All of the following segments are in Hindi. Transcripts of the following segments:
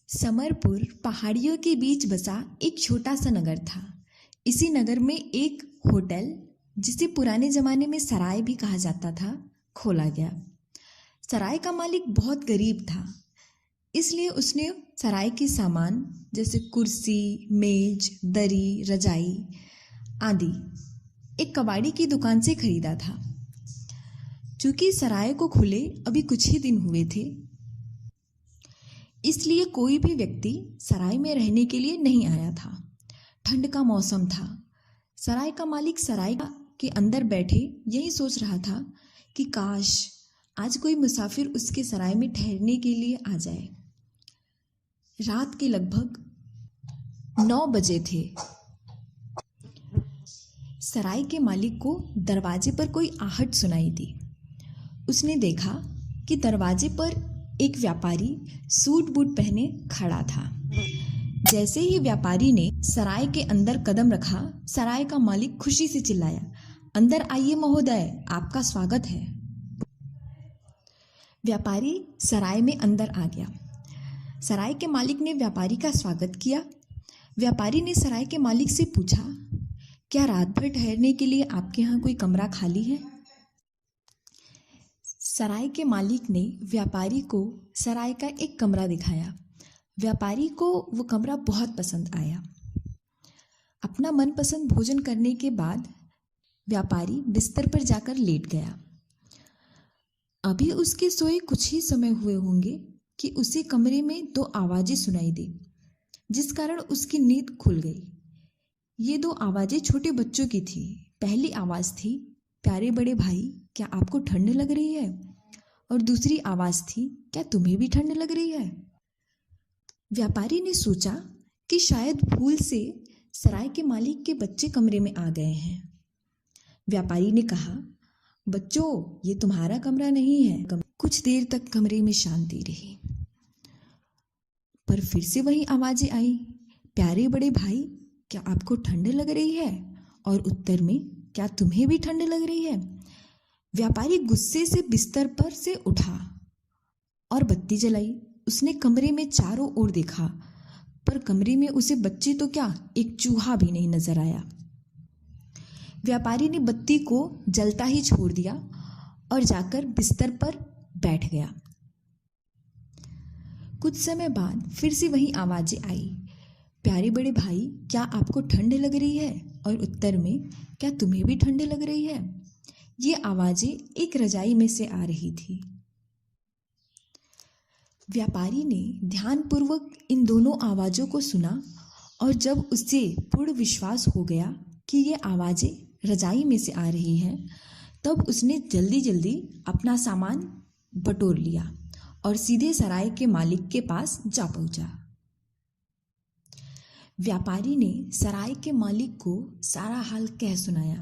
समरपुर पहाड़ियों के बीच बसा एक छोटा सा नगर था। इसी नगर में एक होटल, जिसे पुराने जमाने में सराय भी कहा जाता था, खोला गया। सराय का मालिक बहुत गरीब था, इसलिए उसने सराय के सामान जैसे कुर्सी, मेज, दरी, रजाई आदि एक कबाड़ी की दुकान से खरीदा था। चूंकि सराय को खुले अभी कुछ ही दिन हुए थे, इसलिए कोई भी व्यक्ति सराय में रहने के लिए नहीं आया था। ठंड का मौसम था। सराय का मालिक सराय के अंदर बैठे यही सोच रहा था कि काश आज कोई मुसाफिर उसके सराय में ठहरने के लिए आ जाए। रात के लगभग 9 बजे थे। सराय के मालिक को दरवाजे पर कोई आहट सुनाई दी। उसने देखा कि दरवाजे पर एक व्यापारी सूट बूट पहने खड़ा था। जैसे ही व्यापारी ने सराय के अंदर कदम रखा, सराय का मालिक खुशी से चिल्लाया, अंदर आइए महोदय, आपका स्वागत है। व्यापारी सराय में अंदर आ गया। सराय के मालिक ने व्यापारी का स्वागत किया। व्यापारी ने सराय के मालिक से पूछा, क्या रात भर ठहरने के लिए आपके यहाँ कोई कमरा खाली है? सराय के मालिक ने व्यापारी को सराय का एक कमरा दिखाया। व्यापारी को वो कमरा बहुत पसंद आया। अपना मनपसंद भोजन करने के बाद व्यापारी बिस्तर पर जाकर लेट गया। अभी उसके सोए कुछ ही समय हुए होंगे कि उसी कमरे में 2 आवाजें सुनाई दी, जिस कारण उसकी नींद खुल गई। ये 2 आवाजें छोटे बच्चों की थी। पहली आवाज थी, प्यारे बड़े भाई, क्या आपको ठंड लग रही है? और दूसरी आवाज थी, क्या तुम्हें भी ठंड लग रही है? व्यापारी ने सोचा कि शायद भूल से सराय के मालिक के बच्चे कमरे में आ गए हैं। व्यापारी ने कहा, बच्चों, ये तुम्हारा कमरा नहीं है। कुछ देर तक कमरे में शांति रही, पर फिर से वही आवाजें आई, प्यारे बड़े भाई, क्या आपको ठंड लग रही है? और उत्तर में, क्या तुम्हें भी ठंड लग रही है? व्यापारी गुस्से से बिस्तर पर से उठा और बत्ती जलाई। उसने कमरे में चारों ओर देखा, पर कमरे में उसे बच्चे तो क्या, एक चूहा भी नहीं नजर आया। व्यापारी ने बत्ती को जलता ही छोड़ दिया और जाकर बिस्तर पर बैठ गया। कुछ समय बाद फिर से वही आवाजें आई, प्यारे बड़े भाई, क्या आपको ठंड लग रही है? और उत्तर में, क्या तुम्हें भी ठंड लग रही है? ये आवाजें एक रजाई में से आ रही थी। व्यापारी ने ध्यानपूर्वक इन दोनों आवाजों को सुना और जब उसे पूर्ण विश्वास हो गया कि ये आवाजें रजाई में से आ रही हैं, तब उसने जल्दी जल्दी अपना सामान बटोर लिया और सीधे सराय के मालिक के पास जा पहुंचा। व्यापारी ने सराय के मालिक को सारा हाल कह सुनाया।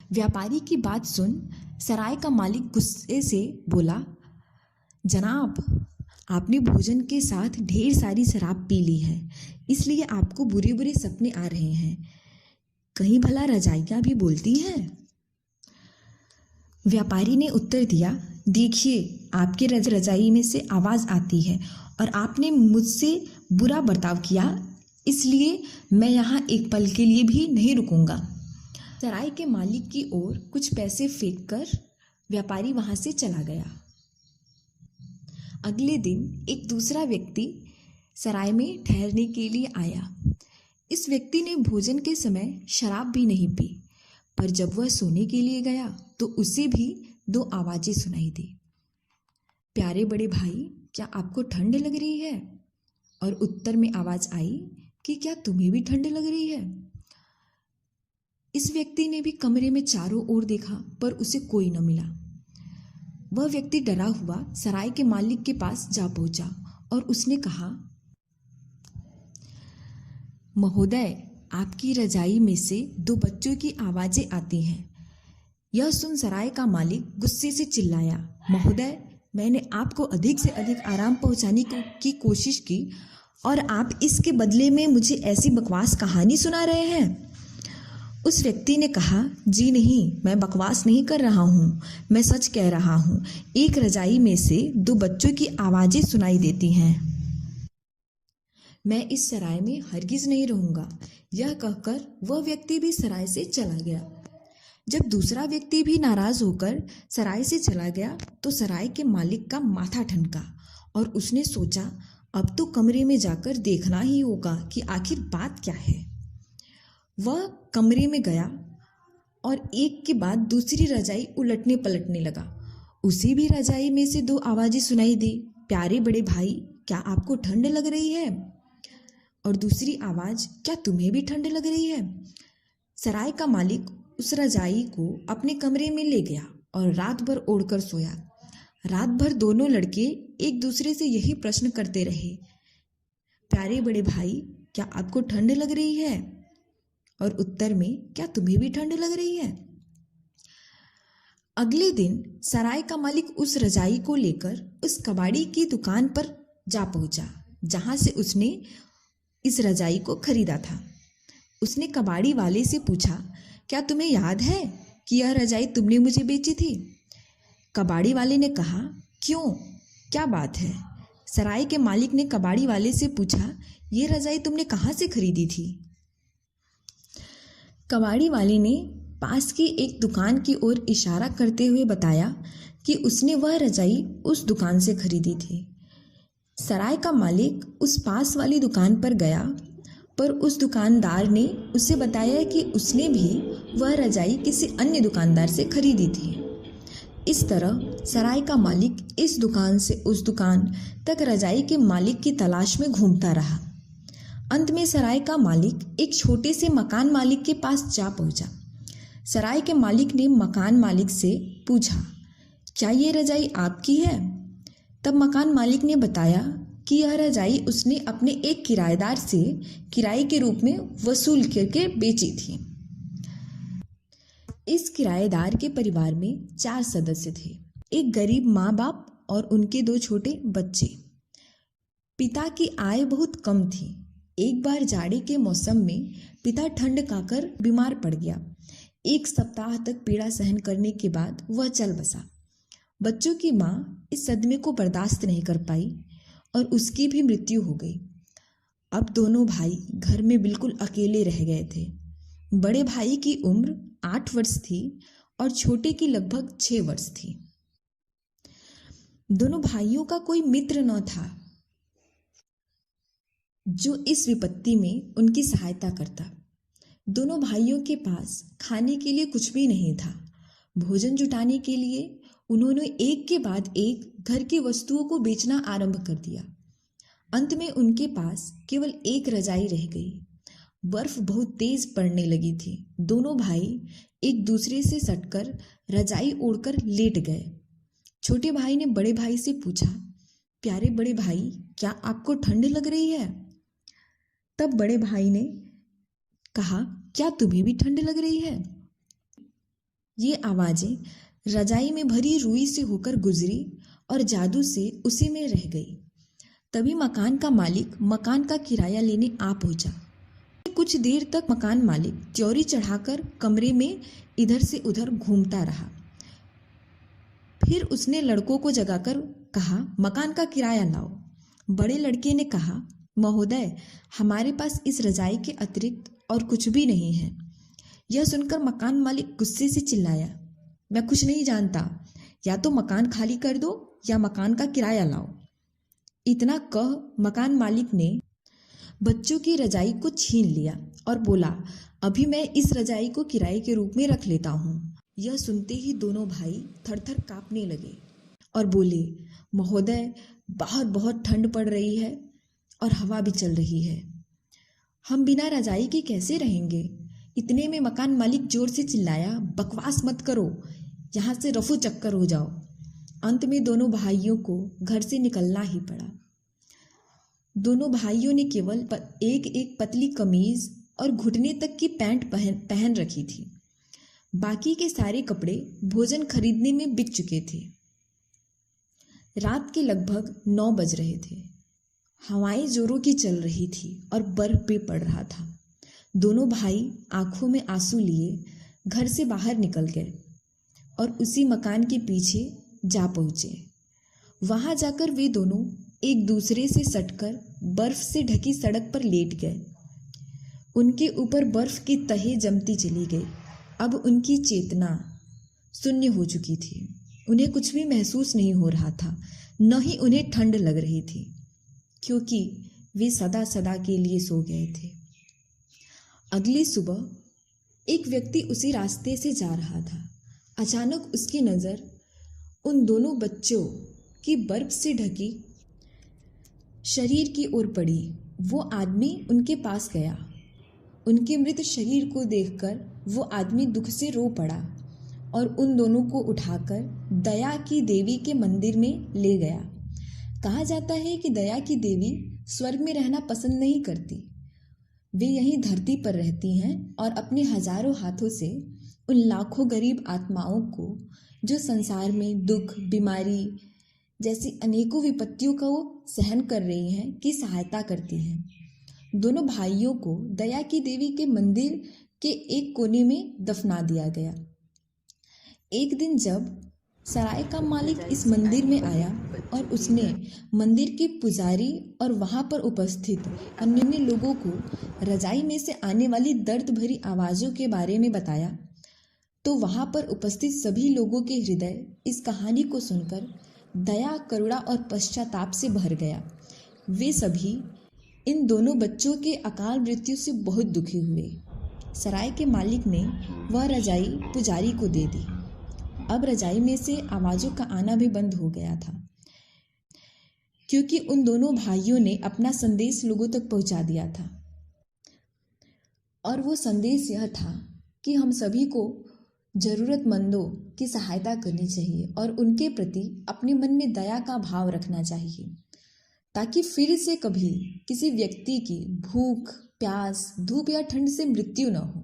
व्यापारी की बात सुन सराय का मालिक गुस्से से बोला, जनाब, आपने भोजन के साथ ढेर सारी शराब पी ली है, इसलिए आपको बुरे बुरे सपने आ रहे हैं। कहीं भला रजाइयाँ भी बोलती हैं? व्यापारी ने उत्तर दिया, देखिए, आपके रजाई में से आवाज़ आती है और आपने मुझसे बुरा बर्ताव किया, इसलिए मैं यहाँ एक पल के लिए भी नहीं रुकूंगा। सराय के मालिक की ओर कुछ पैसे फेंककर व्यापारी वहां से चला गया। अगले दिन एक दूसरा व्यक्ति सराय में ठहरने के लिए आया। इस व्यक्ति ने भोजन के समय शराब भी नहीं पी, पर जब वह सोने के लिए गया तो उसे भी 2 आवाजें सुनाई दी, प्यारे बड़े भाई, क्या आपको ठंड लग रही है? और उत्तर में आवाज आई कि क्या तुम्हें भी ठंड लग रही है? इस व्यक्ति ने भी कमरे में चारों ओर देखा, पर उसे कोई न मिला। वह व्यक्ति डरा हुआ सराय के मालिक के पास जा पहुंचा और उसने कहा, महोदय, आपकी रजाई में से 2 बच्चों की आवाजें आती हैं। यह सुन सराय का मालिक गुस्से से चिल्लाया, महोदय, मैंने आपको अधिक से अधिक आराम पहुंचाने की कोशिश की और आप इसके बदले में मुझे ऐसी बकवास कहानी सुना रहे हैं। उस व्यक्ति ने कहा, जी नहीं, मैं बकवास नहीं कर रहा हूँ, मैं सच कह रहा हूँ। एक रजाई में से 2 बच्चों की आवाजें सुनाई देती हैं। मैं इस सराय में हरगिज नहीं रहूंगा। यह कहकर वह व्यक्ति भी सराय से चला गया। जब दूसरा व्यक्ति भी नाराज होकर सराय से चला गया तो सराय के मालिक का माथा ठनका और उसने सोचा, अब तो कमरे में जाकर देखना ही होगा कि आखिर बात क्या है। वह कमरे में गया और एक के बाद दूसरी रजाई उलटने पलटने लगा। उसी भी रजाई में से दो आवाजें सुनाई दी, प्यारे बड़े भाई, क्या आपको ठंड लग रही है? और दूसरी आवाज, क्या तुम्हें भी ठंड लग रही है? सराय का मालिक उस रजाई को अपने कमरे में ले गया और रात भर ओढ़कर सोया। रात भर दोनों लड़के एक दूसरे से यही प्रश्न करते रहे, प्यारे बड़े भाई, क्या आपको ठंड लग रही है? और उत्तर में, क्या तुम्हें भी ठंड लग रही है? अगले दिन सराय का मालिक उस रजाई को लेकर उस कबाड़ी की दुकान पर जा पहुंचा जहां से उसने इस रजाई को खरीदा था। उसने कबाड़ी वाले से पूछा, क्या तुम्हें याद है कि यह रजाई तुमने मुझे बेची थी? कबाड़ी वाले ने कहा, क्यों, क्या बात है? सराय के मालिक ने कबाड़ी वाले से पूछा, ये रजाई तुमने कहाँ से खरीदी थी? कबाड़ी वाले ने पास की एक दुकान की ओर इशारा करते हुए बताया कि उसने वह रजाई उस दुकान से खरीदी थी। सराय का मालिक उस पास वाली दुकान पर गया, पर उस दुकानदार ने उसे बताया कि उसने भी वह रजाई किसी अन्य दुकानदार से खरीदी थी। इस तरह सराय का मालिक इस दुकान से उस दुकान तक रजाई के मालिक की तलाश में घूमता रहा। अंत में सराय का मालिक एक छोटे से मकान मालिक के पास जा पहुंचा। सराय के मालिक ने मकान मालिक से पूछा, क्या ये रजाई आपकी है? तब मकान मालिक ने बताया कि यह रजाई उसने अपने एक किराएदार से किराए के रूप में वसूल करके बेची थी। इस किराएदार के परिवार में 4 सदस्य थे, एक गरीब माँ बाप और उनके 2 छोटे बच्चे। पिता की आय बहुत कम थी। एक बार जाड़े के मौसम में पिता ठंड खाकर बीमार पड़ गया। 1 सप्ताह तक पीड़ा सहन करने के बाद वह चल बसा। बच्चों की माँ इस सदमे को बर्दाश्त नहीं कर पाई और उसकी भी मृत्यु हो गई। अब दोनों भाई घर में बिल्कुल अकेले रह गए थे। बड़े भाई की उम्र 8 वर्ष थी और छोटे की लगभग 6 वर्ष थी। दोनों भाइयों का कोई मित्र न था जो इस विपत्ति में उनकी सहायता करता। दोनों भाइयों के पास खाने के लिए कुछ भी नहीं था। भोजन जुटाने के लिए उन्होंने एक के बाद एक घर की वस्तुओं को बेचना आरंभ कर दिया। अंत में उनके पास केवल एक रजाई रह गई। बर्फ बहुत तेज पड़ने लगी थी। दोनों भाई एक दूसरे से सटकर रजाई ओढ़कर लेट गए। छोटे भाई ने बड़े भाई से पूछा, प्यारे बड़े भाई, क्या आपको ठंड लग रही है? तब बड़े भाई ने कहा, क्या तुम्हें भी ठंड लग रही है? ये आवाजें रजाई में भरी रुई से होकर गुजरी और जादू से उसी में रह गई। तभी मकान का मालिक मकान का किराया लेने आ पहुंचा। कुछ देर तक मकान मालिक त्योरी चढ़ाकर कमरे में इधर से उधर घूमता रहा। फिर उसने लड़कों को जगाकर कहा, मकान का किराया लाओ। बड़े लड़के ने कहा, महोदय, हमारे पास इस रजाई के अतिरिक्त और कुछ भी नहीं है। यह सुनकर मकान मालिक गुस्से से चिल्लाया, मैं कुछ नहीं जानता, या तो मकान खाली कर दो या मकान का किराया लाओ। इतना कह मकान मालिक ने बच्चों की रजाई को छीन लिया और बोला, अभी मैं इस रजाई को किराए के रूप में रख लेता हूँ। यह सुनते ही दोनों भाई थरथर कांपने लगे और बोले, महोदय, बाहर बहुत ठंड पड़ रही है और हवा भी चल रही है। हम बिना रजाई के कैसे रहेंगे? इतने में मकान मालिक जोर से चिल्लाया, बकवास मत करो, यहाँ से रफू चक्कर हो जाओ। अंत में दोनों भाइयों को घर से निकलना ही पड़ा। दोनों भाइयों ने केवल एक पतली कमीज और घुटने तक की पैंट पहन रखी थी। बाकी के सारे कपड़े भोजन खरीदने में बिक चुके थे। रात के लगभग 9 बज रहे थे। हवाएं जोरों की चल रही थी और बर्फ भी पड़ रहा था। दोनों भाई आंखों में आंसू लिए घर से बाहर निकल गए और उसी मकान के पीछे जा पहुंचे। वहां जाकर वे दोनों एक दूसरे से सटकर बर्फ से ढकी सड़क पर लेट गए। उनके ऊपर बर्फ की तहें जमती चली गई। अब उनकी चेतना शून्य हो चुकी थी। उन्हें कुछ भी महसूस नहीं हो रहा था, न ही उन्हें ठंड लग रही थी, क्योंकि वे सदा सदा के लिए सो गए थे। अगली सुबह एक व्यक्ति उसी रास्ते से जा रहा था। अचानक उसकी नज़र उन दोनों बच्चों की बर्फ से ढकी शरीर की ओर पड़ी। वो आदमी उनके पास गया। उनके मृत शरीर को देखकर वो आदमी दुख से रो पड़ा और उन दोनों को उठाकर दया की देवी के मंदिर में ले गया। कहा जाता है कि दया की देवी स्वर्ग में रहना पसंद नहीं करती। वे यहीं धरती पर रहती हैं और अपने हजारों हाथों से उन लाखों गरीब आत्माओं को जो संसार में दुख, बीमारी जैसी अनेकों विपत्तियों को सहन कर रही हैं, की सहायता करती हैं। दोनों भाइयों को दया की देवी के मंदिर के एक कोने में दफना दिया गया। एक दिन जब सराय का मालिक इस मंदिर में आया और उसने मंदिर के पुजारी और वहां पर उपस्थित अन्य लोगों को रजाई में से आने वाली दर्द भरी आवाज़ों के बारे में बताया, तो वहां पर उपस्थित सभी लोगों के हृदय इस कहानी को सुनकर दया, करुणा और पश्चाताप से भर गया। वे सभी इन दोनों बच्चों के अकाल मृत्यु से बहुत दुखी हुए। सराय के मालिक ने वह रजाई पुजारी को दे दी। अब रजाई में से आवाज़ों का आना भी बंद हो गया था, क्योंकि उन दोनों भाइयों ने अपना संदेश लोगों तक पहुंचा दिया था। और वो संदेश यह था कि हम सभी को ज़रूरतमंदों की सहायता करनी चाहिए और उनके प्रति अपने मन में दया का भाव रखना चाहिए, ताकि फिर से कभी किसी व्यक्ति की भूख, प्यास, धूप या ठंड से मृत्यु न हो।